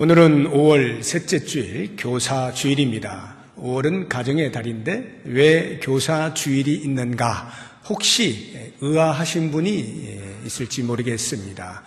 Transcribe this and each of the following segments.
오늘은 5월 셋째 주일 교사 주일입니다. 5월은 가정의 달인데 왜 교사 주일이 있는가? 혹시 의아하신 분이 있을지 모르겠습니다.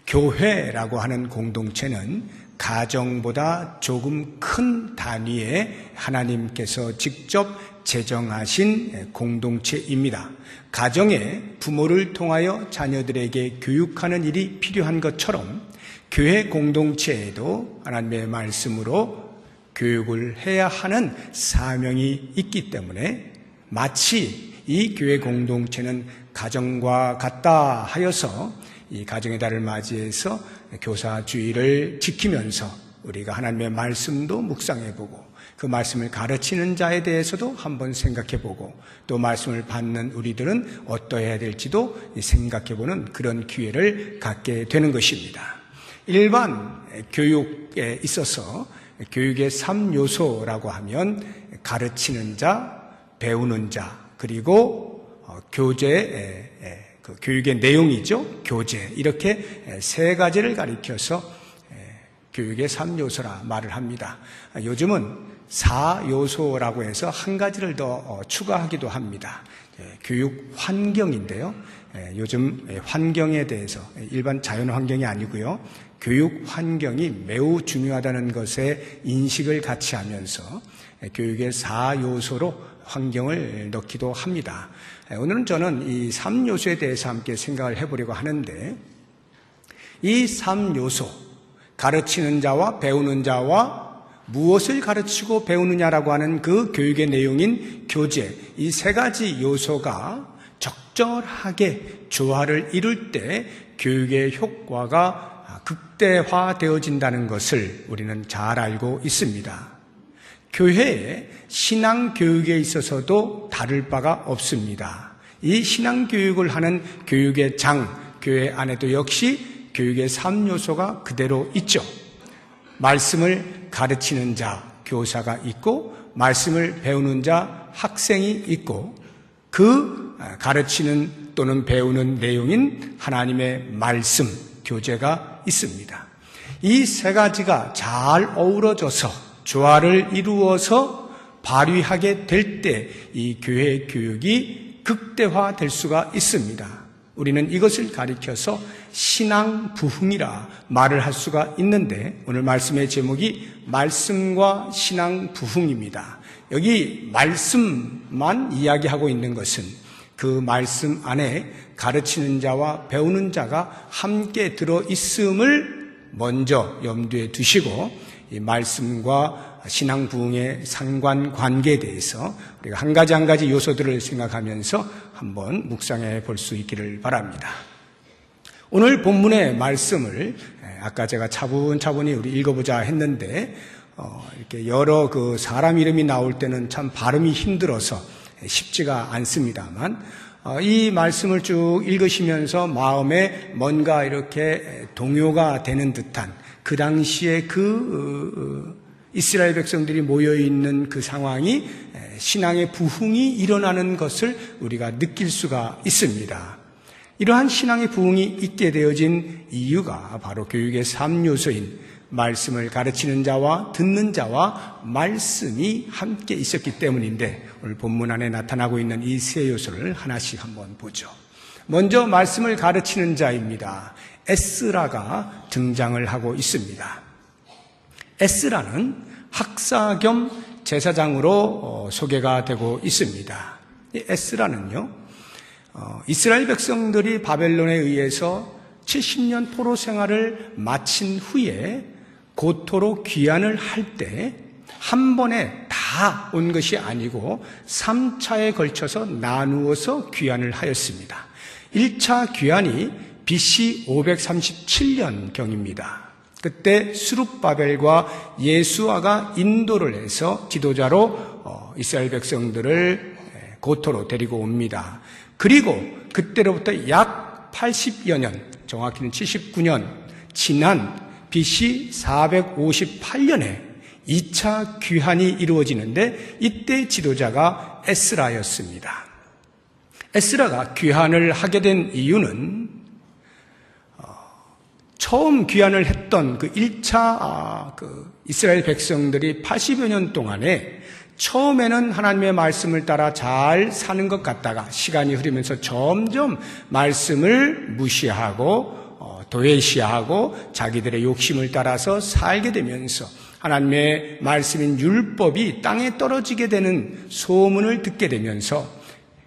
교회라고 하는 공동체는 가정보다 조금 큰 단위의 하나님께서 직접 제정하신 공동체입니다. 가정에 부모를 통하여 자녀들에게 교육하는 일이 필요한 것처럼 교회 공동체에도 하나님의 말씀으로 교육을 해야 하는 사명이 있기 때문에 마치 이 교회 공동체는 가정과 같다 하여서 이 가정의 달을 맞이해서 교사 주일을 지키면서 우리가 하나님의 말씀도 묵상해보고 그 말씀을 가르치는 자에 대해서도 한번 생각해보고 또 말씀을 받는 우리들은 어떠해야 될지도 생각해보는 그런 기회를 갖게 되는 것입니다. 일반 교육에 있어서 교육의 3요소라고 하면 가르치는 자, 배우는 자, 그리고 교육의 내용이죠. 교재. 이렇게 세 가지를 가리켜서 교육의 3요소라 말을 합니다. 요즘은 4요소라고 해서 한 가지를 더 추가하기도 합니다. 교육 환경인데요. 요즘 환경에 대해서 일반 자연 환경이 아니고요. 교육 환경이 매우 중요하다는 것에 인식을 같이 하면서 교육의 4요소로 환경을 넣기도 합니다. 오늘은 저는 이 3요소에 대해서 함께 생각을 해보려고 하는데 이 3요소, 가르치는 자와 배우는 자와 무엇을 가르치고 배우느냐라고 하는 그 교육의 내용인 교재, 이 세 가지 요소가 적절하게 조화를 이룰 때 교육의 효과가 극대화되어진다는 것을 우리는 잘 알고 있습니다. 교회의 신앙교육에 있어서도 다를 바가 없습니다. 이 신앙교육을 하는 교육의 장, 교회 안에도 역시 교육의 3요소가 그대로 있죠. 말씀을 가르치는 자, 교사가 있고 말씀을 배우는 자, 학생이 있고 그 가르치는 또는 배우는 내용인 하나님의 말씀, 교재가 있습니다. 이 세 가지가 잘 어우러져서 조화를 이루어서 발휘하게 될 때 이 교회 교육이 극대화될 수가 있습니다. 우리는 이것을 가리켜서 신앙 부흥이라 말을 할 수가 있는데 오늘 말씀의 제목이 말씀과 신앙 부흥입니다. 여기 말씀만 이야기하고 있는 것은 그 말씀 안에 가르치는 자와 배우는 자가 함께 들어있음을 먼저 염두에 두시고 이 말씀과 신앙 부흥의 상관관계에 대해서 우리가 한 가지 요소들을 생각하면서 한번 묵상해 볼 수 있기를 바랍니다. 오늘 본문의 말씀을 아까 제가 차분히 우리 읽어보자 했는데 이렇게 여러 그 사람 이름이 나올 때는 참 발음이 힘들어서 쉽지가 않습니다만 이 말씀을 쭉 읽으시면서 마음에 뭔가 이렇게 동요가 되는 듯한 그 당시에 이스라엘 백성들이 모여있는 그 상황이 신앙의 부흥이 일어나는 것을 우리가 느낄 수가 있습니다. 이러한 신앙의 부흥이 있게 되어진 이유가 바로 교육의 3요소인 말씀을 가르치는 자와 듣는 자와 말씀이 함께 있었기 때문인데 오늘 본문 안에 나타나고 있는 이 세 요소를 하나씩 한번 보죠. 먼저 말씀을 가르치는 자입니다. 에스라가 등장을 하고 있습니다. 에스라는 학사 겸 제사장으로 소개가 되고 있습니다. 이 에스라는요, 이스라엘 백성들이 바벨론에 의해서 70년 포로 생활을 마친 후에 고토로 귀환을 할 때 한 번에 다 온 것이 아니고 3차에 걸쳐서 나누어서 귀환을 하였습니다. 1차 귀환이 BC 537년경입니다. 그때 스룹바벨과 예수아가 인도를 해서 지도자로 이스라엘 백성들을 고토로 데리고 옵니다. 그리고 그때로부터 약 80여 년, 정확히는 79년 지난 BC 458년에 2차 귀환이 이루어지는데 이때 지도자가 에스라였습니다. 에스라가 귀환을 하게 된 이유는 처음 귀환을 했던 그 1차 이스라엘 백성들이 80여 년 동안에 처음에는 하나님의 말씀을 따라 잘 사는 것 같다가 시간이 흐르면서 점점 말씀을 무시하고 도외시하고 자기들의 욕심을 따라서 살게 되면서 하나님의 말씀인 율법이 땅에 떨어지게 되는 소문을 듣게 되면서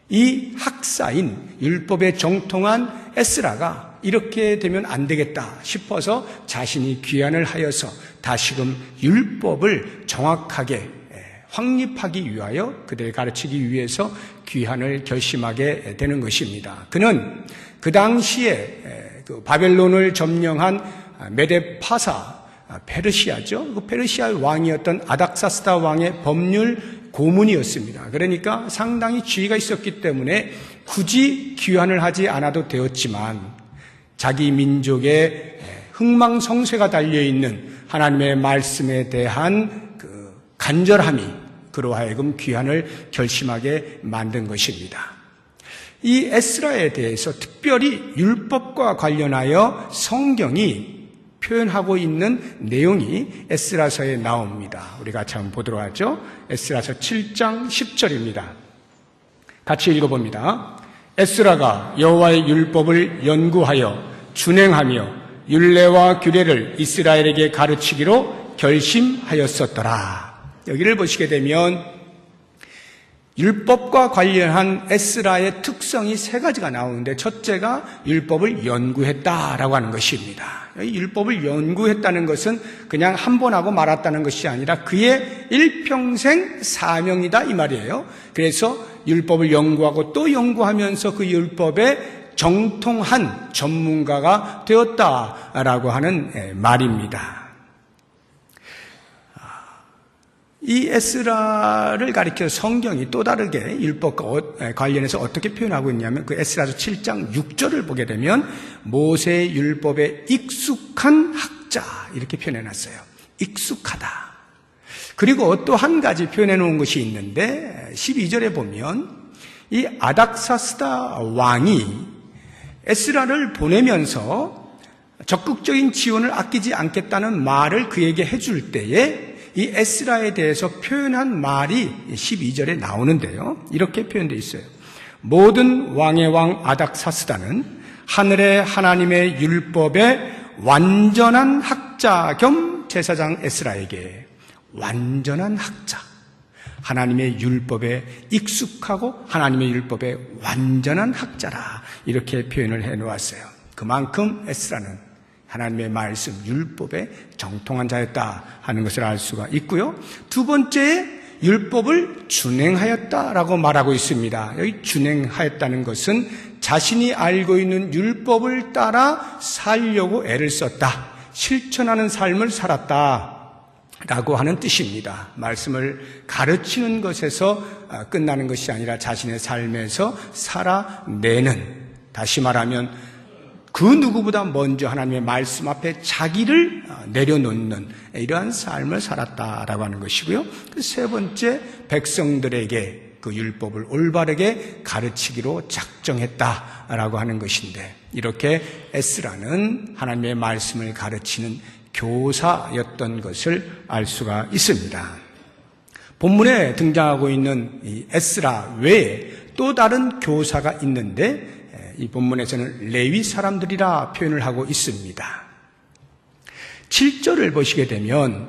이 학사인 율법에 정통한 에스라가 이렇게 되면 안 되겠다 싶어서 자신이 귀환을 하여서 다시금 율법을 정확하게 확립하기 위하여 그들을 가르치기 위해서 귀환을 결심하게 되는 것입니다. 그는 그 당시에 바벨론을 점령한 메데파사 페르시아죠. 그 페르시아 왕이었던 아닥사스다 왕의 법률 고문이었습니다. 그러니까 상당히 지위가 있었기 때문에 굳이 귀환을 하지 않아도 되었지만 자기 민족의 흥망성쇠가 달려있는 하나님의 말씀에 대한 간절함이 그로 하여금 귀환을 결심하게 만든 것입니다. 이 에스라에 대해서 특별히 율법과 관련하여 성경이 표현하고 있는 내용이 에스라서에 나옵니다. 우리가 같이 한번 보도록 하죠. 에스라서 7장 10절입니다. 같이 읽어봅니다. 에스라가 여호와의 율법을 연구하여 준행하며 율례와 규례를 이스라엘에게 가르치기로 결심하였었더라. 여기를 보시게 되면 율법과 관련한 에스라의 특성이 세 가지가 나오는데 첫째가 율법을 연구했다라고 하는 것입니다. 율법을 연구했다는 것은 그냥 한 번 하고 말았다는 것이 아니라 그의 일평생 사명이다 이 말이에요. 그래서 율법을 연구하고 또 연구하면서 그 율법에 정통한 전문가가 되었다라고 하는 말입니다. 이 에스라를 가리켜 성경이 또 다르게 율법과 관련해서 어떻게 표현하고 있냐면 그 에스라서 7장 6절을 보게 되면 모세의 율법에 익숙한 학자 이렇게 표현해놨어요. 익숙하다. 그리고 또 한 가지 표현해 놓은 것이 있는데 12절에 보면 이 아닥사스다 왕이 에스라를 보내면서 적극적인 지원을 아끼지 않겠다는 말을 그에게 해줄 때에 이 에스라에 대해서 표현한 말이 12절에 나오는데요. 이렇게 표현되어 있어요. 모든 왕의 왕 아닥사스다는 하늘의 하나님의 율법의 완전한 학자 겸 제사장 에스라에게 완전한 학자, 하나님의 율법에 익숙하고 하나님의 율법에 완전한 학자라 이렇게 표현을 해놓았어요. 그만큼 에스라는 하나님의 말씀, 율법에 정통한 자였다 하는 것을 알 수가 있고요. 두 번째, 율법을 준행하였다라고 말하고 있습니다. 여기 준행하였다는 것은 자신이 알고 있는 율법을 따라 살려고 애를 썼다. 실천하는 삶을 살았다. 라고 하는 뜻입니다. 말씀을 가르치는 것에서 끝나는 것이 아니라 자신의 삶에서 살아내는, 다시 말하면 그 누구보다 먼저 하나님의 말씀 앞에 자기를 내려놓는 이러한 삶을 살았다라고 하는 것이고요. 그 세 번째, 백성들에게 그 율법을 올바르게 가르치기로 작정했다라고 하는 것인데 이렇게 에스라는 하나님의 말씀을 가르치는 교사였던 것을 알 수가 있습니다. 본문에 등장하고 있는 이 에스라 외에 또 다른 교사가 있는데 이 본문에서는 레위 사람들이라 표현을 하고 있습니다. 7절을 보시게 되면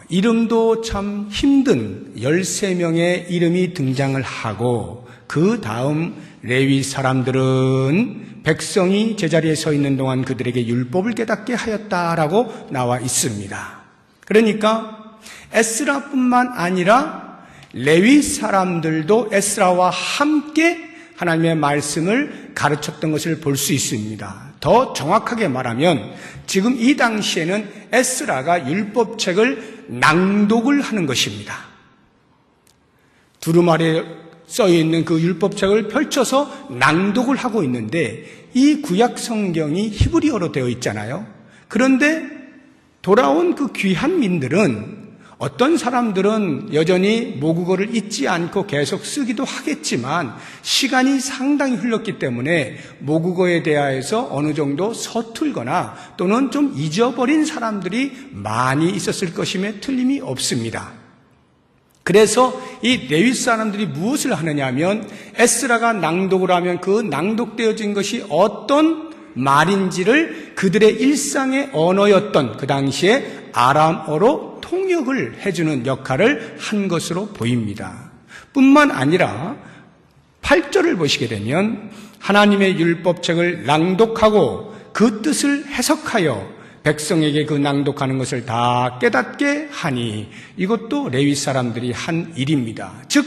이름도 참 힘든 13명의 이름이 등장을 하고 그 다음 레위 사람들은 백성이 제자리에 서 있는 동안 그들에게 율법을 깨닫게 하였다라고 나와 있습니다. 그러니까 에스라뿐만 아니라 레위 사람들도 에스라와 함께 하나님의 말씀을 가르쳤던 것을 볼 수 있습니다. 더 정확하게 말하면 지금 이 당시에는 에스라가 율법책을 낭독을 하는 것입니다. 두루마리에 써있는 그 율법책을 펼쳐서 낭독을 하고 있는데 이 구약 성경이 히브리어로 되어 있잖아요. 그런데 돌아온 그 귀한 민들은 어떤 사람들은 여전히 모국어를 잊지 않고 계속 쓰기도 하겠지만 시간이 상당히 흘렀기 때문에 모국어에 대하여서 어느 정도 서툴거나 또는 좀 잊어버린 사람들이 많이 있었을 것임에 틀림이 없습니다. 그래서 이 레위 사람들이 무엇을 하느냐 하면 에스라가 낭독을 하면 그 낭독되어진 것이 어떤 말인지를 그들의 일상의 언어였던 그 당시에 아람어로 통역을 해주는 역할을 한 것으로 보입니다. 뿐만 아니라 8절을 보시게 되면 하나님의 율법책을 낭독하고 그 뜻을 해석하여 백성에게 그 낭독하는 것을 다 깨닫게 하니 이것도 레위 사람들이 한 일입니다. 즉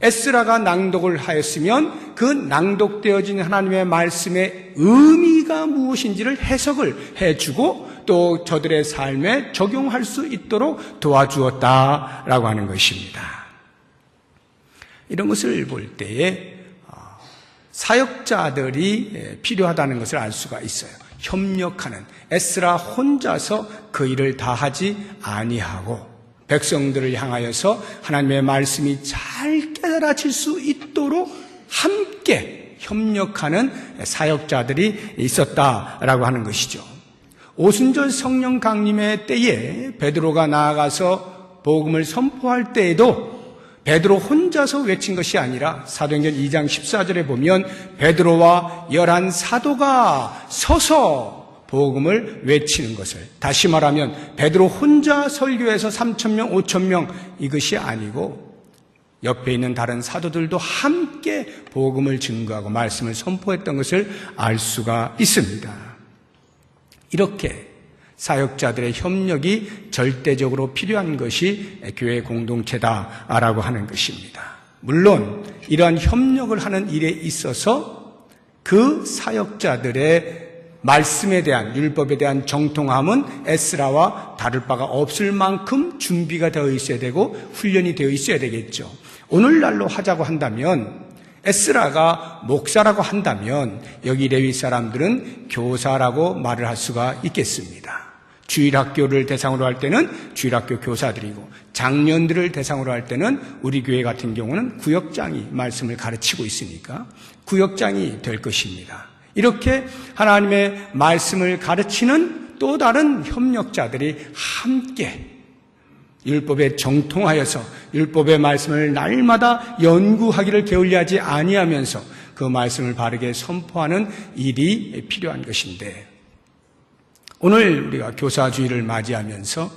에스라가 낭독을 하였으면 그 낭독되어진 하나님의 말씀의 의미가 무엇인지를 해석을 해주고 또 저들의 삶에 적용할 수 있도록 도와주었다라고 하는 것입니다. 이런 것을 볼 때에 사역자들이 필요하다는 것을 알 수가 있어요. 협력하는, 에스라 혼자서 그 일을 다 하지 아니하고 백성들을 향하여서 하나님의 말씀이 잘 깨달아질 수 있도록 함께 협력하는 사역자들이 있었다라고 하는 것이죠. 오순절 성령 강림의 때에 베드로가 나아가서 복음을 선포할 때에도 베드로 혼자서 외친 것이 아니라 사도행전 2장 14절에 보면 베드로와 11 사도가 서서 복음을 외치는 것을, 다시 말하면 베드로 혼자 설교해서 3,000명, 5,000명 이것이 아니고 옆에 있는 다른 사도들도 함께 복음을 증거하고 말씀을 선포했던 것을 알 수가 있습니다. 이렇게 사역자들의 협력이 절대적으로 필요한 것이 교회 공동체다라고 하는 것입니다. 물론 이러한 협력을 하는 일에 있어서 그 사역자들의 말씀에 대한, 율법에 대한 정통함은 에스라와 다를 바가 없을 만큼 준비가 되어 있어야 되고 훈련이 되어 있어야 되겠죠. 오늘날로 하자고 한다면 에스라가 목사라고 한다면 여기 레위 사람들은 교사라고 말을 할 수가 있겠습니다. 주일학교를 대상으로 할 때는 주일학교 교사들이고 장년들을 대상으로 할 때는 우리 교회 같은 경우는 구역장이 말씀을 가르치고 있으니까 구역장이 될 것입니다. 이렇게 하나님의 말씀을 가르치는 또 다른 협력자들이 함께 율법에 정통하여서 율법의 말씀을 날마다 연구하기를 게을리하지 아니하면서 그 말씀을 바르게 선포하는 일이 필요한 것인데, 오늘 우리가 교사주의를 맞이하면서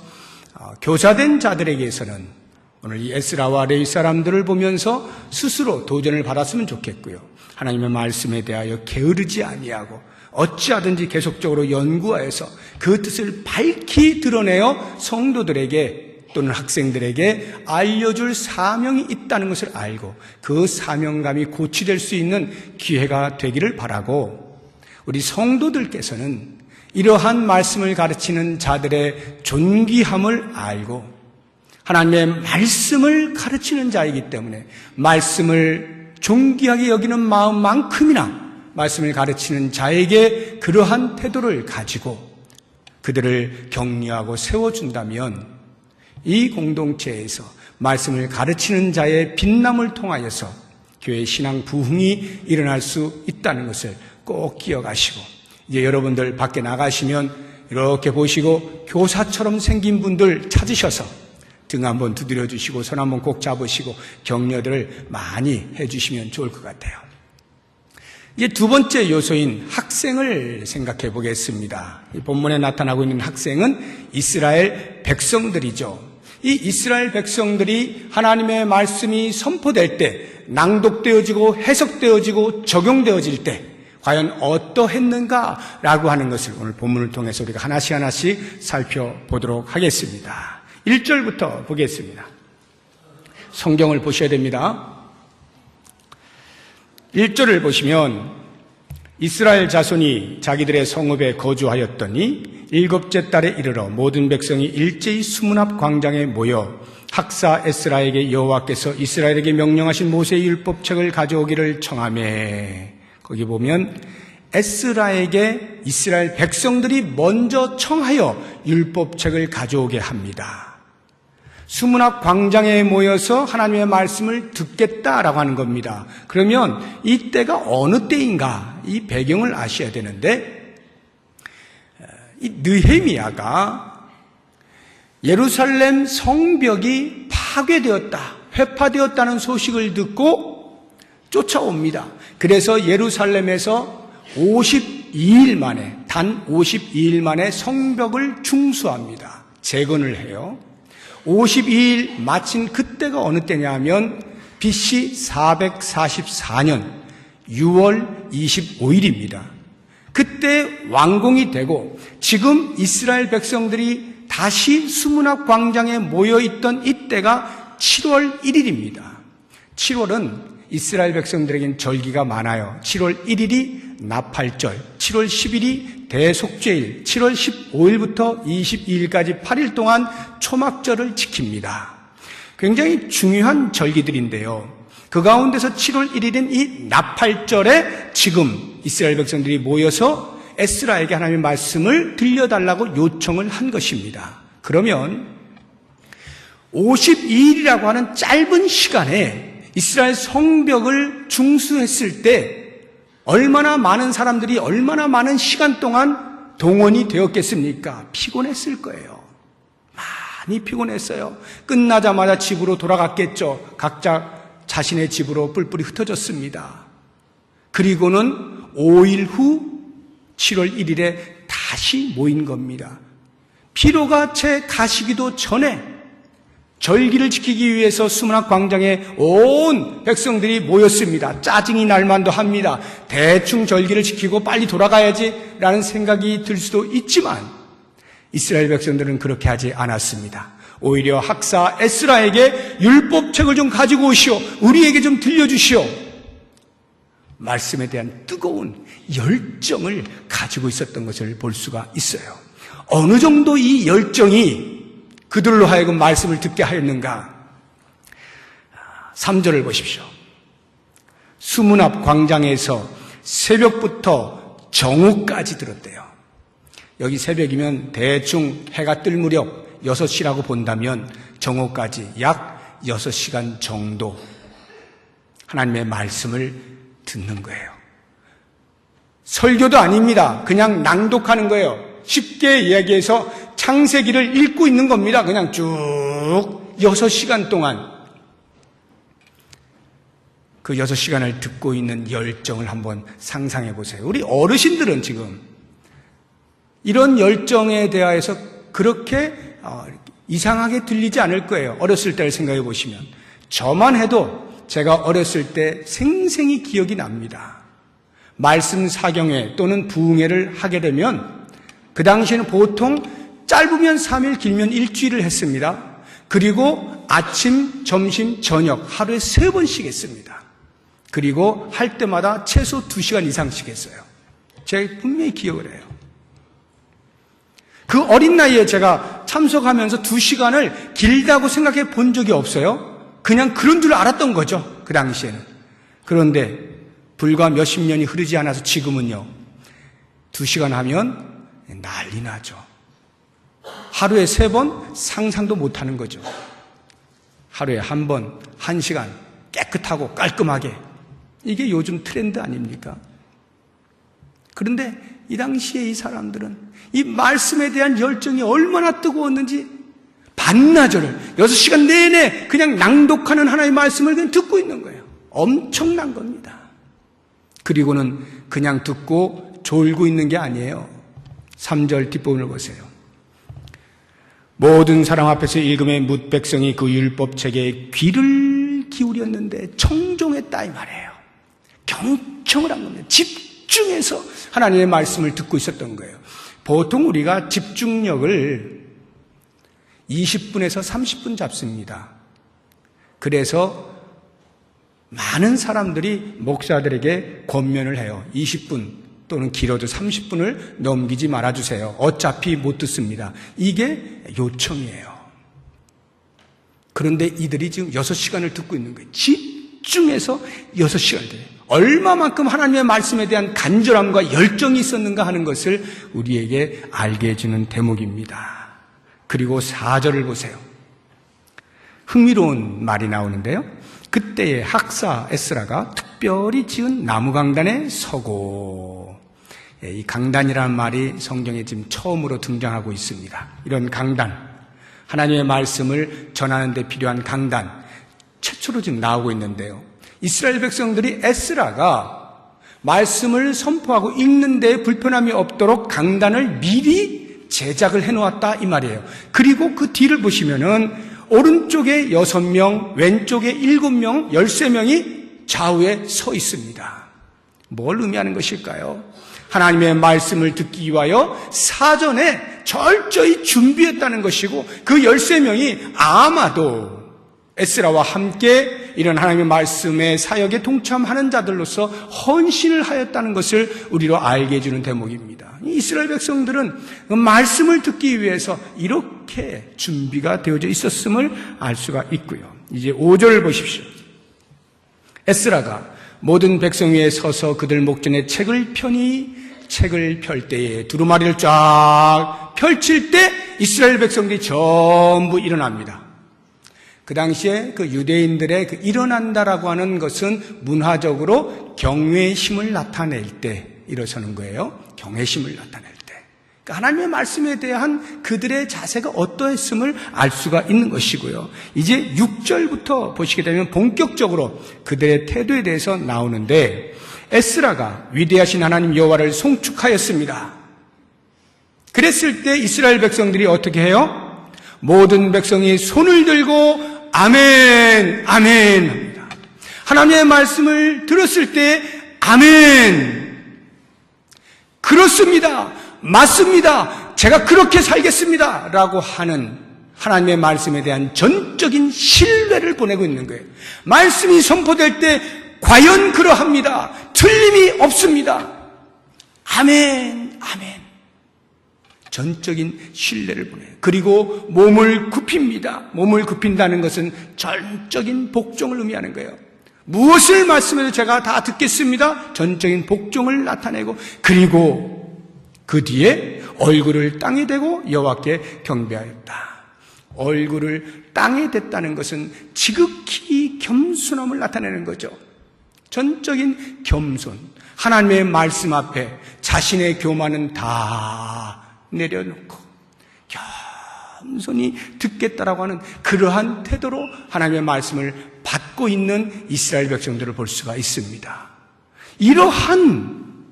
교사된 자들에게서는 오늘 이 에스라와 레위 사람들을 보면서 스스로 도전을 받았으면 좋겠고요. 하나님의 말씀에 대하여 게으르지 아니하고 어찌하든지 계속적으로 연구하여서 그 뜻을 밝히 드러내어 성도들에게 또는 학생들에게 알려줄 사명이 있다는 것을 알고 그 사명감이 고취될 수 있는 기회가 되기를 바라고, 우리 성도들께서는 이러한 말씀을 가르치는 자들의 존귀함을 알고 하나님의 말씀을 가르치는 자이기 때문에 말씀을 존귀하게 여기는 마음만큼이나 말씀을 가르치는 자에게 그러한 태도를 가지고 그들을 격려하고 세워준다면 이 공동체에서 말씀을 가르치는 자의 빛남을 통하여서 교회 신앙 부흥이 일어날 수 있다는 것을 꼭 기억하시고, 이제 여러분들 밖에 나가시면 이렇게 보시고 교사처럼 생긴 분들 찾으셔서 등 한번 두드려 주시고 손 한번 꼭 잡으시고 격려들을 많이 해주시면 좋을 것 같아요. 이제 두 번째 요소인 학생을 생각해 보겠습니다. 이 본문에 나타나고 있는 학생은 이스라엘 백성들이죠. 이 이스라엘 백성들이 하나님의 말씀이 선포될 때, 낭독되어지고 해석되어지고 적용되어질 때 과연 어떠했는가라고 하는 것을 오늘 본문을 통해서 우리가 하나씩 하나씩 살펴보도록 하겠습니다. 1절부터 보겠습니다. 성경을 보셔야 됩니다. 1절을 보시면 이스라엘 자손이 자기들의 성읍에 거주하였더니 7째 달에 이르러 모든 백성이 일제히 수문 앞 광장에 모여 학사 에스라에게 여호와께서 이스라엘에게 명령하신 모세의 율법책을 가져오기를 청하매, 거기 보면 에스라에게 이스라엘 백성들이 먼저 청하여 율법책을 가져오게 합니다. 수문 앞 광장에 모여서 하나님의 말씀을 듣겠다라고 하는 겁니다. 그러면 이 때가 어느 때인가 이 배경을 아셔야 되는데, 이 느헤미야가 예루살렘 성벽이 파괴되었다, 회파되었다는 소식을 듣고 쫓아옵니다. 그래서 예루살렘에서 52일 만에, 단 52일 만에 성벽을 중수합니다. 재건을 해요. 52일 마친 그때가 어느 때냐 하면 BC 444년 6월 25일입니다. 그때 완공이 되고 지금 이스라엘 백성들이 다시 수문 앞 광장에 모여있던 이때가 7월 1일입니다. 7월은 이스라엘 백성들에겐 절기가 많아요. 7월 1일이 나팔절, 7월 10일이 대속죄일, 7월 15일부터 22일까지 8일 동안 초막절을 지킵니다. 굉장히 중요한 절기들인데요. 그 가운데서 7월 1일인 이 나팔절에 지금 이스라엘 백성들이 모여서 에스라에게 하나님의 말씀을 들려달라고 요청을 한 것입니다. 그러면 52일이라고 하는 짧은 시간에 이스라엘 성벽을 중수했을 때 얼마나 많은 사람들이 얼마나 많은 시간 동안 동원이 되었겠습니까? 피곤했을 거예요. 많이 피곤했어요. 끝나자마자 집으로 돌아갔겠죠. 각자 자신의 집으로 뿔뿔이 흩어졌습니다. 그리고는 5일 후 7월 1일에 다시 모인 겁니다. 피로가 채 가시기도 전에 절기를 지키기 위해서 수문 앞 광장에 온 백성들이 모였습니다. 짜증이 날 만도 합니다. 대충 절기를 지키고 빨리 돌아가야지 라는 생각이 들 수도 있지만 이스라엘 백성들은 그렇게 하지 않았습니다. 오히려 학사 에스라에게 율법책을 좀 가지고 오시오. 우리에게 좀 들려주시오. 말씀에 대한 뜨거운 열정을 가지고 있었던 것을 볼 수가 있어요. 어느 정도 이 열정이 그들로 하여금 말씀을 듣게 하였는가? 3절을 보십시오. 수문 앞 광장에서 새벽부터 정오까지 들었대요. 여기 새벽이면 대충 해가 뜰 무렵 6시라고 본다면 정오까지 약 6시간 정도 하나님의 말씀을 듣는 거예요. 설교도 아닙니다. 그냥 낭독하는 거예요. 쉽게 이야기해서 창세기를 읽고 있는 겁니다. 그냥 쭉 6시간 동안 그 6시간을 듣고 있는 열정을 한번 상상해 보세요. 우리 어르신들은 지금 이런 열정에 대하여서 그렇게 이상하게 들리지 않을 거예요. 어렸을 때를 생각해 보시면. 저만 해도 제가 어렸을 때 생생히 기억이 납니다. 말씀 사경회 또는 부흥회를 하게 되면 그 당시에는 보통 짧으면 3일, 길면 일주일을 했습니다. 그리고 아침, 점심, 저녁 하루에 3번씩 했습니다. 그리고 할 때마다 최소 2시간 이상씩 했어요. 제가 분명히 기억을 해요. 그 어린 나이에 제가 참석하면서 2시간을 길다고 생각해 본 적이 없어요. 그냥 그런 줄 알았던 거죠. 그 당시에는. 그런데 불과 몇십 년이 흐르지 않아서 지금은요. 2시간 하면 난리 나죠. 하루에 3번 상상도 못하는 거죠. 하루에 1번, 1시간 깨끗하고 깔끔하게. 이게 요즘 트렌드 아닙니까? 그런데 이 당시에 이 사람들은 이 말씀에 대한 열정이 얼마나 뜨거웠는지 반나절을 6시간 내내 그냥 낭독하는 하나님의 말씀을 그냥 듣고 있는 거예요. 엄청난 겁니다. 그리고는 그냥 듣고 졸고 있는 게 아니에요. 3절 뒷부분을 보세요. 모든 사람 앞에서 읽음의 뭇 백성이 그 율법책에 귀를 기울였는데 청종했다 이 말이에요. 경청을 한 겁니다. 집중해서 하나님의 말씀을 듣고 있었던 거예요. 보통 우리가 집중력을 20분에서 30분 잡습니다. 그래서 많은 사람들이 목사들에게 권면을 해요. 20분 또는 길어도 30분을 넘기지 말아주세요. 어차피 못 듣습니다. 이게 요청이에요. 그런데 이들이 지금 6시간을 듣고 있는 거예요. 집중해서 6시간을 들어요. 얼마만큼 하나님의 말씀에 대한 간절함과 열정이 있었는가 하는 것을 우리에게 알게 해주는 대목입니다. 그리고 4절을 보세요. 흥미로운 말이 나오는데요. 그때의 학사 에스라가 특별히 지은 나무 강단에 서고, 이 강단이라는 말이 성경에 지금 처음으로 등장하고 있습니다. 이런 강단, 하나님의 말씀을 전하는 데 필요한 강단, 최초로 지금 나오고 있는데요. 이스라엘 백성들이 에스라가 말씀을 선포하고 읽는 데 불편함이 없도록 강단을 미리 제작을 해놓았다 이 말이에요. 그리고 그 뒤를 보시면은 오른쪽에 6명, 왼쪽에 7명, 13명이 좌우에 서 있습니다. 뭘 의미하는 것일까요? 하나님의 말씀을 듣기 위하여 사전에 철저히 준비했다는 것이고, 그 13명이 아마도 에스라와 함께 이런 하나님의 말씀의 사역에 동참하는 자들로서 헌신을 하였다는 것을 우리로 알게 해주는 대목입니다. 이스라엘 백성들은 그 말씀을 듣기 위해서 이렇게 준비가 되어져 있었음을 알 수가 있고요. 이제 5절을 보십시오. 에스라가 모든 백성 위에 서서 그들 목전에 책을 펴니, 책을 펼 때에 두루마리를 쫙 펼칠 때 이스라엘 백성들이 전부 일어납니다. 그 당시에 그 유대인들의 그 일어난다라고 하는 것은 문화적으로 경외심을 나타낼 때 일어서는 거예요. 경외심을 나타낼 때. 그러니까 하나님의 말씀에 대한 그들의 자세가 어떠했음을 알 수가 있는 것이고요. 이제 6절부터 보시게 되면 본격적으로 그들의 태도에 대해서 나오는데, 에스라가 위대하신 하나님 여호와를 송축하였습니다. 그랬을 때 이스라엘 백성들이 어떻게 해요? 모든 백성이 손을 들고 아멘, 아멘 합니다. 하나님의 말씀을 들었을 때 아멘, 그렇습니다, 맞습니다, 제가 그렇게 살겠습니다 라고 하는 하나님의 말씀에 대한 전적인 신뢰를 보내고 있는 거예요. 말씀이 선포될 때 과연 그러합니다, 틀림이 없습니다, 아멘, 아멘. 전적인 신뢰를 보내요. 그리고 몸을 굽힙니다. 몸을 굽힌다는 것은 전적인 복종을 의미하는 거예요. 무엇을 말씀해도 제가 다 듣겠습니다. 전적인 복종을 나타내고, 그리고 그 뒤에 얼굴을 땅에 대고 여호와께 경배하였다. 얼굴을 땅에 댔다는 것은 지극히 겸손함을 나타내는 거죠. 전적인 겸손. 하나님의 말씀 앞에 자신의 교만은 다 내려놓고 겸손히 듣겠다라고 하는 그러한 태도로 하나님의 말씀을 받고 있는 이스라엘 백성들을 볼 수가 있습니다. 이러한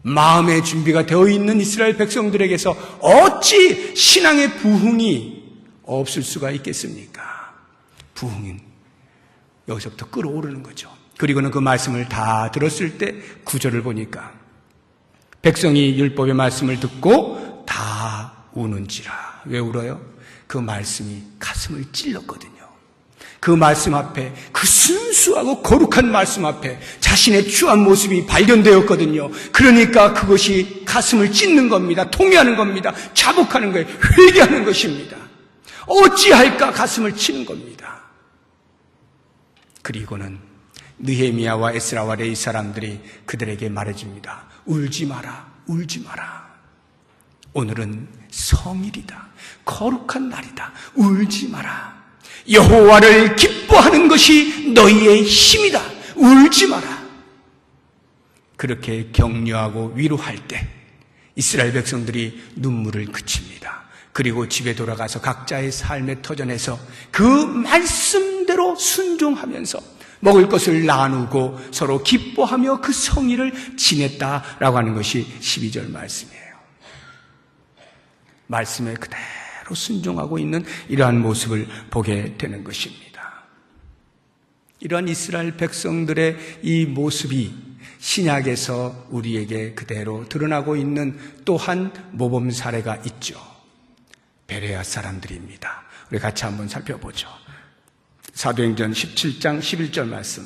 마음의 준비가 되어 있는 이스라엘 백성들에게서 어찌 신앙의 부흥이 없을 수가 있겠습니까? 부흥은 여기서부터 끌어오르는 거죠. 그리고는 그 말씀을 다 들었을 때 9절을 보니까 백성이 율법의 말씀을 듣고 다 우는지라. 왜 울어요? 그 말씀이 가슴을 찔렀거든요. 그 말씀 앞에, 그 순수하고 거룩한 말씀 앞에 자신의 추한 모습이 발견되었거든요. 그러니까 그것이 가슴을 찢는 겁니다. 통회하는 겁니다. 자복하는 거예요. 회개하는 것입니다. 어찌할까 가슴을 치는 겁니다. 그리고는 느헤미야와 에스라와 레위 사람들이 그들에게 말해줍니다. 울지 마라, 울지 마라. 오늘은 성일이다. 거룩한 날이다. 울지 마라. 여호와를 기뻐하는 것이 너희의 힘이다. 울지 마라. 그렇게 격려하고 위로할 때 이스라엘 백성들이 눈물을 그칩니다. 그리고 집에 돌아가서 각자의 삶의 터전에서 그 말씀대로 순종하면서 먹을 것을 나누고 서로 기뻐하며 그 성의를 지냈다라고 하는 것이 12절 말씀이에요. 말씀에 그대로 순종하고 있는 이러한 모습을 보게 되는 것입니다. 이러한 이스라엘 백성들의 이 모습이 신약에서 우리에게 그대로 드러나고 있는 또한 모범 사례가 있죠. 베레아 사람들입니다. 우리 같이 한번 살펴보죠. 사도행전 17장 11절 말씀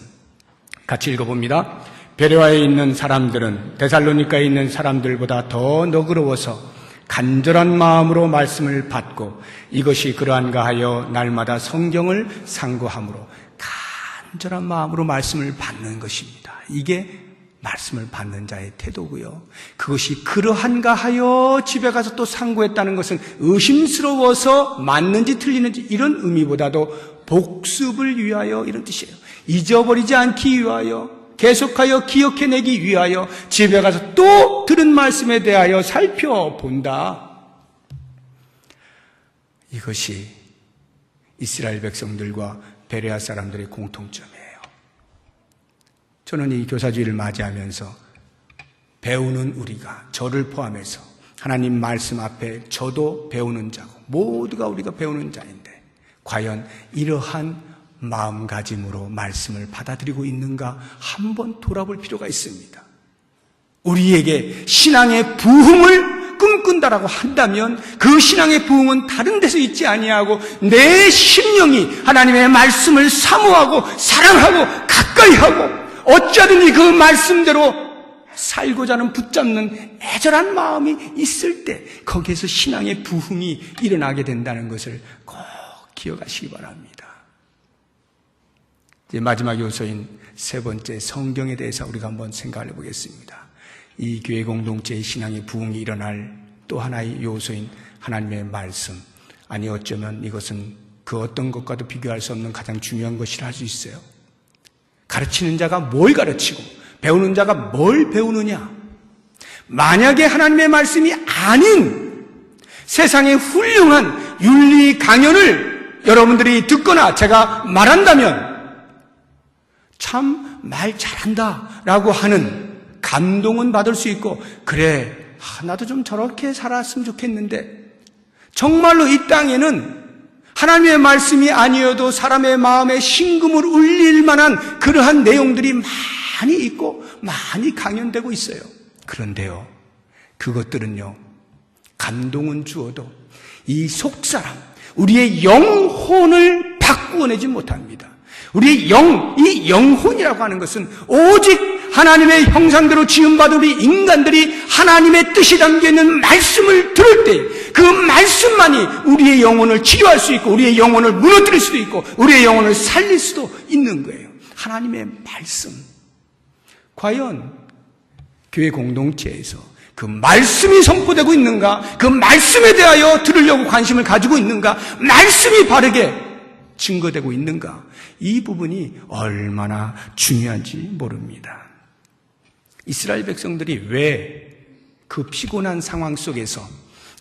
같이 읽어봅니다. 베레아에 있는 사람들은 데살로니가에 있는 사람들보다 더 너그러워서 간절한 마음으로 말씀을 받고 이것이 그러한가 하여 날마다 성경을 상고함으로 간절한 마음으로 말씀을 받는 것입니다. 이게 말씀을 받는 자의 태도고요. 그것이 그러한가 하여 집에 가서 또 상고했다는 것은 의심스러워서 맞는지 틀리는지 이런 의미보다도 복습을 위하여 이런 뜻이에요. 잊어버리지 않기 위하여, 계속하여 기억해내기 위하여 집에 가서 또 들은 말씀에 대하여 살펴본다. 이것이 이스라엘 백성들과 베레아 사람들의 공통점이에요. 저는 이 교사주일을 맞이하면서 배우는 우리가, 저를 포함해서 하나님 말씀 앞에 저도 배우는 자고 모두가 우리가 배우는 자인데 과연 이러한 마음가짐으로 말씀을 받아들이고 있는가 한번 돌아볼 필요가 있습니다. 우리에게 신앙의 부흥을 꿈꾼다라고 한다면 그 신앙의 부흥은 다른 데서 있지 아니하고 내 심령이 하나님의 말씀을 사모하고 사랑하고 가까이하고 어쩌든지 그 말씀대로 살고자 하는 붙잡는 애절한 마음이 있을 때 거기에서 신앙의 부흥이 일어나게 된다는 것을 꼭 기억하시기 바랍니다. 이제 마지막 요소인 세 번째 성경에 대해서 우리가 한번 생각해 보겠습니다. 이 교회 공동체의 신앙의 부흥이 일어날 또 하나의 요소인 하나님의 말씀. 아니 어쩌면 이것은 그 어떤 것과도 비교할 수 없는 가장 중요한 것이라 할 수 있어요. 가르치는 자가 뭘 가르치고 배우는 자가 뭘 배우느냐. 만약에 하나님의 말씀이 아닌 세상의 훌륭한 윤리 강연을 여러분들이 듣거나 제가 말한다면 참 말 잘한다 라고 하는 감동은 받을 수 있고 그래 나도 좀 저렇게 살았으면 좋겠는데 정말로 이 땅에는 하나님의 말씀이 아니어도 사람의 마음에 심금을 울릴 만한 그러한 내용들이 많이 있고 많이 강연되고 있어요. 그런데요, 그것들은요, 감동은 주어도 이 속사람, 우리의 영혼을 바꾸어내지 못합니다. 우리의 이 영혼이라고 하는 것은 오직 하나님의 형상대로 지음받은 우리 인간들이 하나님의 뜻이 담겨있는 말씀을 들을 때 그 말씀만이 우리의 영혼을 치료할 수 있고 우리의 영혼을 무너뜨릴 수도 있고 우리의 영혼을 살릴 수도 있는 거예요. 하나님의 말씀. 과연 교회 공동체에서 그 말씀이 선포되고 있는가? 그 말씀에 대하여 들으려고 관심을 가지고 있는가? 말씀이 바르게 증거되고 있는가? 이 부분이 얼마나 중요한지 모릅니다. 이스라엘 백성들이 왜 그 피곤한 상황 속에서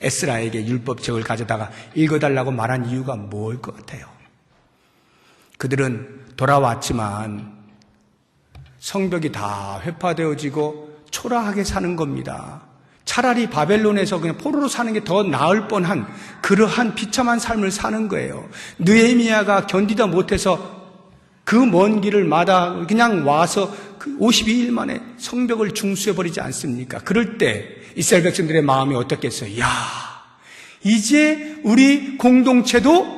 에스라에게 율법책을 가져다가 읽어달라고 말한 이유가 뭘 것 같아요? 그들은 돌아왔지만 성벽이 다 회파되어지고 초라하게 사는 겁니다. 차라리 바벨론에서 그냥 포로로 사는 게 더 나을 뻔한 그러한 비참한 삶을 사는 거예요. 느헤미야가 견디다 못해서 그 먼 길을 마다 그냥 와서 52일 만에 성벽을 중수해버리지 않습니까? 그럴 때 이스라엘 백성들의 마음이 어떻겠어요? 야, 이제 우리 공동체도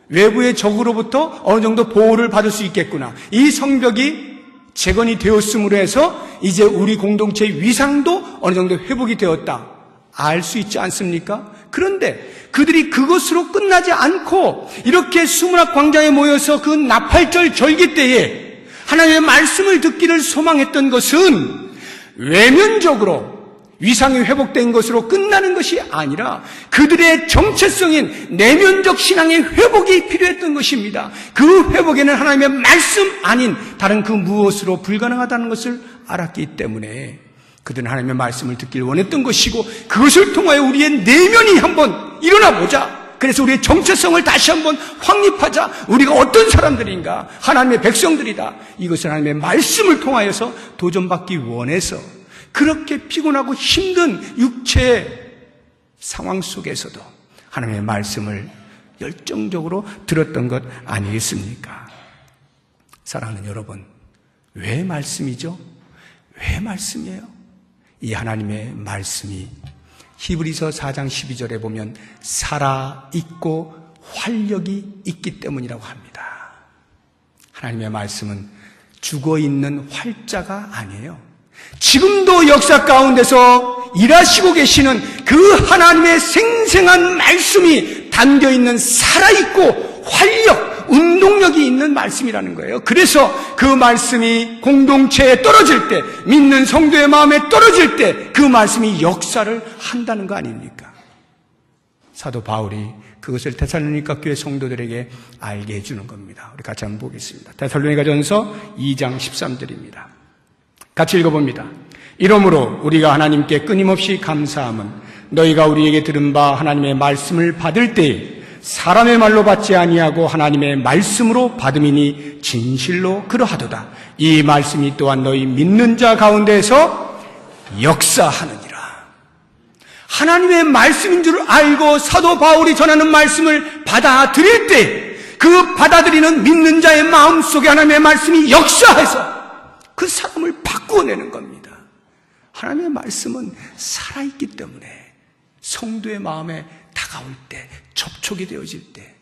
외부의 적으로부터 어느 정도 보호를 받을 수 있겠구나. 이 성벽이 재건이 되었음으로 해서 이제 우리 공동체의 위상도 어느 정도 회복이 되었다. 알 수 있지 않습니까? 그런데 그들이 그것으로 끝나지 않고 이렇게 수문학 광장에 모여서 그 나팔절 절기 때에 하나님의 말씀을 듣기를 소망했던 것은 외면적으로 위상이 회복된 것으로 끝나는 것이 아니라 그들의 정체성인 내면적 신앙의 회복이 필요했던 것입니다. 그 회복에는 하나님의 말씀 아닌 다른 그 무엇으로 불가능하다는 것을 알았기 때문에 그들은 하나님의 말씀을 듣기를 원했던 것이고 그것을 통하여 우리의 내면이 한번 일어나보자. 그래서 우리의 정체성을 다시 한번 확립하자. 우리가 어떤 사람들인가? 하나님의 백성들이다. 이것을 하나님의 말씀을 통하여서 도전받기 원해서 그렇게 피곤하고 힘든 육체의 상황 속에서도 하나님의 말씀을 열정적으로 들었던 것 아니겠습니까? 사랑하는 여러분, 왜 말씀이죠? 왜 말씀이에요? 이 하나님의 말씀이 히브리서 4장 12절에 보면 살아있고 활력이 있기 때문이라고 합니다. 하나님의 말씀은 죽어있는 활자가 아니에요. 지금도 역사 가운데서 일하시고 계시는 그 하나님의 생생한 말씀이 담겨있는 살아있고 활력, 운동력이 있는 말씀이라는 거예요. 그래서 그 말씀이 공동체에 떨어질 때, 믿는 성도의 마음에 떨어질 때 그 말씀이 역사를 한다는 거 아닙니까? 사도 바울이 그것을 데살로니가 교회 성도들에게 알게 해주는 겁니다. 우리 같이 한번 보겠습니다. 데살로니가전서 2장 13절입니다. 같이 읽어봅니다. 이러므로 우리가 하나님께 끊임없이 감사함은 너희가 우리에게 들은 바 하나님의 말씀을 받을 때에 사람의 말로 받지 아니하고 하나님의 말씀으로 받음이니 진실로 그러하도다. 이 말씀이 또한 너희 믿는 자 가운데서 역사하느니라. 하나님의 말씀인 줄 알고 사도 바울이 전하는 말씀을 받아들일 때 그 받아들이는 믿는 자의 마음속에 하나님의 말씀이 역사해서 그 사람을 바꾸어내는 겁니다. 하나님의 말씀은 살아있기 때문에 성도의 마음에 다가올 때, 접촉이 되어질 때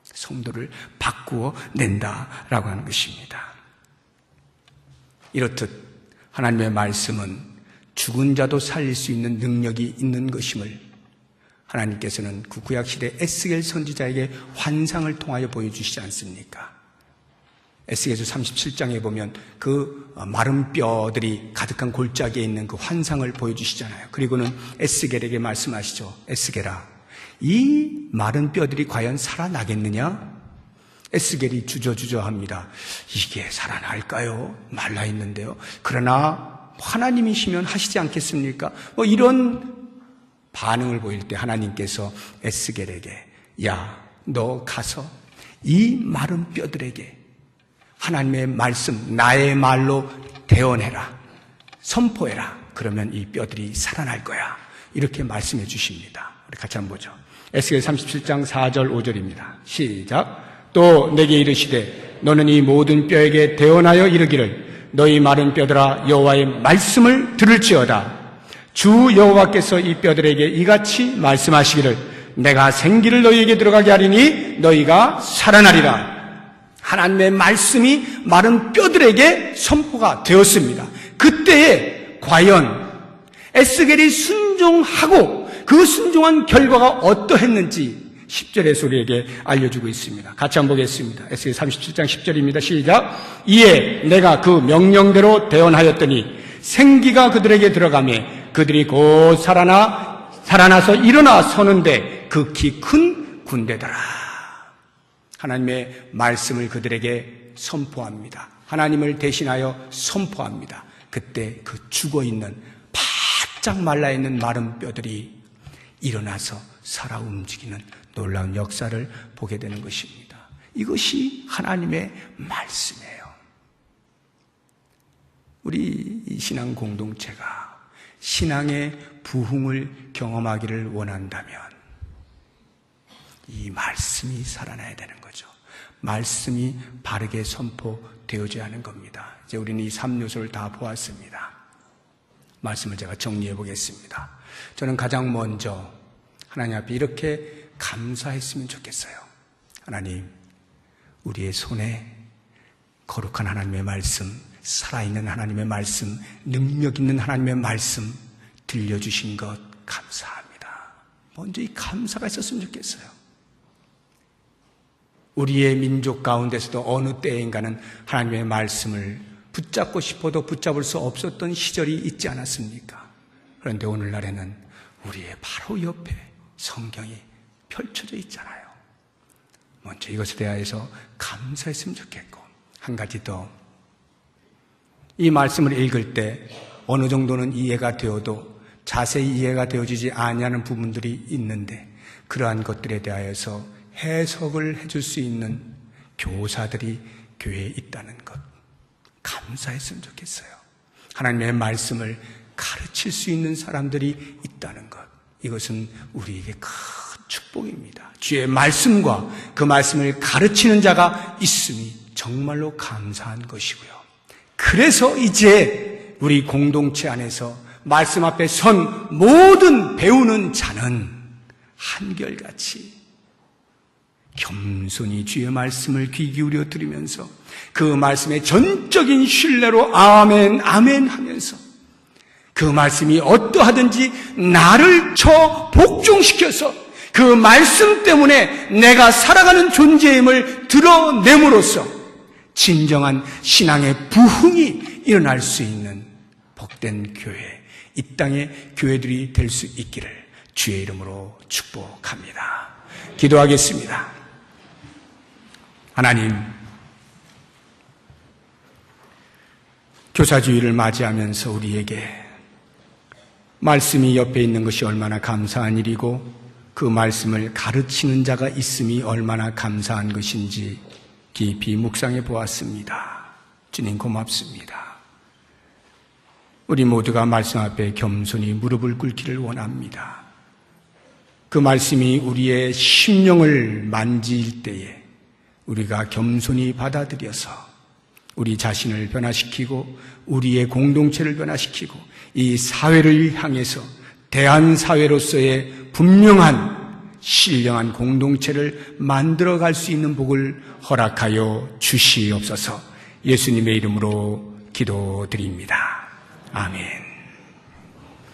성도를 바꾸어 낸다라고 하는 것입니다. 이렇듯 하나님의 말씀은 죽은 자도 살릴 수 있는 능력이 있는 것임을 하나님께서는 그 구약시대 에스겔 선지자에게 환상을 통하여 보여주시지 않습니까? 에스겔서 37장에 보면 그 마른 뼈들이 가득한 골짜기에 있는 그 환상을 보여주시잖아요. 그리고는 에스겔에게 말씀하시죠. 에스겔아, 이 마른 뼈들이 과연 살아나겠느냐? 에스겔이 주저주저합니다. 이게 살아날까요? 말라있는데요. 그러나 하나님이시면 하시지 않겠습니까? 이런 반응을 보일 때 하나님께서 에스겔에게 야, 너 가서 이 마른 뼈들에게 하나님의 말씀, 나의 말로 대언해라, 선포해라. 그러면 이 뼈들이 살아날 거야. 이렇게 말씀해 주십니다. 우리 같이 한번 보죠. 에스겔 37장 4절 5절입니다. 시작. 또 내게 이르시되 너는 이 모든 뼈에게 대언하여 이르기를 너희 마른 뼈들아 여호와의 말씀을 들을지어다. 주 여호와께서 이 뼈들에게 이같이 말씀하시기를 내가 생기를 너희에게 들어가게 하리니 너희가 살아나리라. 하나님의 말씀이 마른 뼈들에게 선포가 되었습니다. 그때에 과연 에스겔이 순종하고 그 순종한 결과가 어떠했는지 10절에서 우리에게 알려주고 있습니다. 같이 한번 보겠습니다. 에스겔 37장 10절입니다. 시작. 이에 내가 그 명령대로 대언하였더니 생기가 그들에게 들어가매 그들이 곧 살아나서 일어나 서는데 극히 큰 군대더라. 하나님의 말씀을 그들에게 선포합니다. 하나님을 대신하여 선포합니다. 그때 그 죽어있는 바짝 말라있는 마른 뼈들이 일어나서 살아 움직이는 놀라운 역사를 보게 되는 것입니다. 이것이 하나님의 말씀이에요. 우리 이 신앙 공동체가 신앙의 부흥을 경험하기를 원한다면 이 말씀이 살아나야 되는 거죠. 말씀이 바르게 선포되어져야 하는 겁니다. 이제 우리는 이 3요소를 다 보았습니다. 말씀을 제가 정리해 보겠습니다. 저는 가장 먼저 하나님 앞에 이렇게 감사했으면 좋겠어요. 하나님, 우리의 손에 거룩한 하나님의 말씀, 살아있는 하나님의 말씀, 능력 있는 하나님의 말씀 들려주신 것 감사합니다. 먼저 이 감사가 있었으면 좋겠어요. 우리의 민족 가운데서도 어느 때인가는 하나님의 말씀을 붙잡고 싶어도 붙잡을 수 없었던 시절이 있지 않았습니까? 그런데 오늘날에는 우리의 바로 옆에 성경이 펼쳐져 있잖아요. 먼저 이것에 대하여서 감사했으면 좋겠고, 한 가지 더, 이 말씀을 읽을 때 어느 정도는 이해가 되어도 자세히 이해가 되어지지 아니하는 부분들이 있는데 그러한 것들에 대하여서 해석을 해줄 수 있는 교사들이 교회에 있다는 것, 감사했으면 좋겠어요. 하나님의 말씀을 가르칠 수 있는 사람들이 있다는 것, 이것은 우리에게 큰 축복입니다. 주의 말씀과 그 말씀을 가르치는 자가 있음이 정말로 감사한 것이고요. 그래서 이제 우리 공동체 안에서 말씀 앞에 선 모든 배우는 자는 한결같이 겸손히 주의 말씀을 귀 기울여 들으면서 그 말씀에 전적인 신뢰로 아멘 아멘 하면서 그 말씀이 어떠하든지 나를 복종시켜서 그 말씀 때문에 내가 살아가는 존재임을 드러냄으로써 진정한 신앙의 부흥이 일어날 수 있는 복된 교회, 이 땅의 교회들이 될 수 있기를 주의 이름으로 축복합니다. 기도하겠습니다. 하나님, 교사주의를 맞이하면서 우리에게 말씀이 옆에 있는 것이 얼마나 감사한 일이고 그 말씀을 가르치는 자가 있음이 얼마나 감사한 것인지 깊이 묵상해 보았습니다. 주님 고맙습니다. 우리 모두가 말씀 앞에 겸손히 무릎을 꿇기를 원합니다. 그 말씀이 우리의 심령을 만질 때에 우리가 겸손히 받아들여서 우리 자신을 변화시키고 우리의 공동체를 변화시키고 이 사회를 향해서 대한사회로서의 분명한 신령한 공동체를 만들어갈 수 있는 복을 허락하여 주시옵소서. 예수님의 이름으로 기도드립니다. 아멘.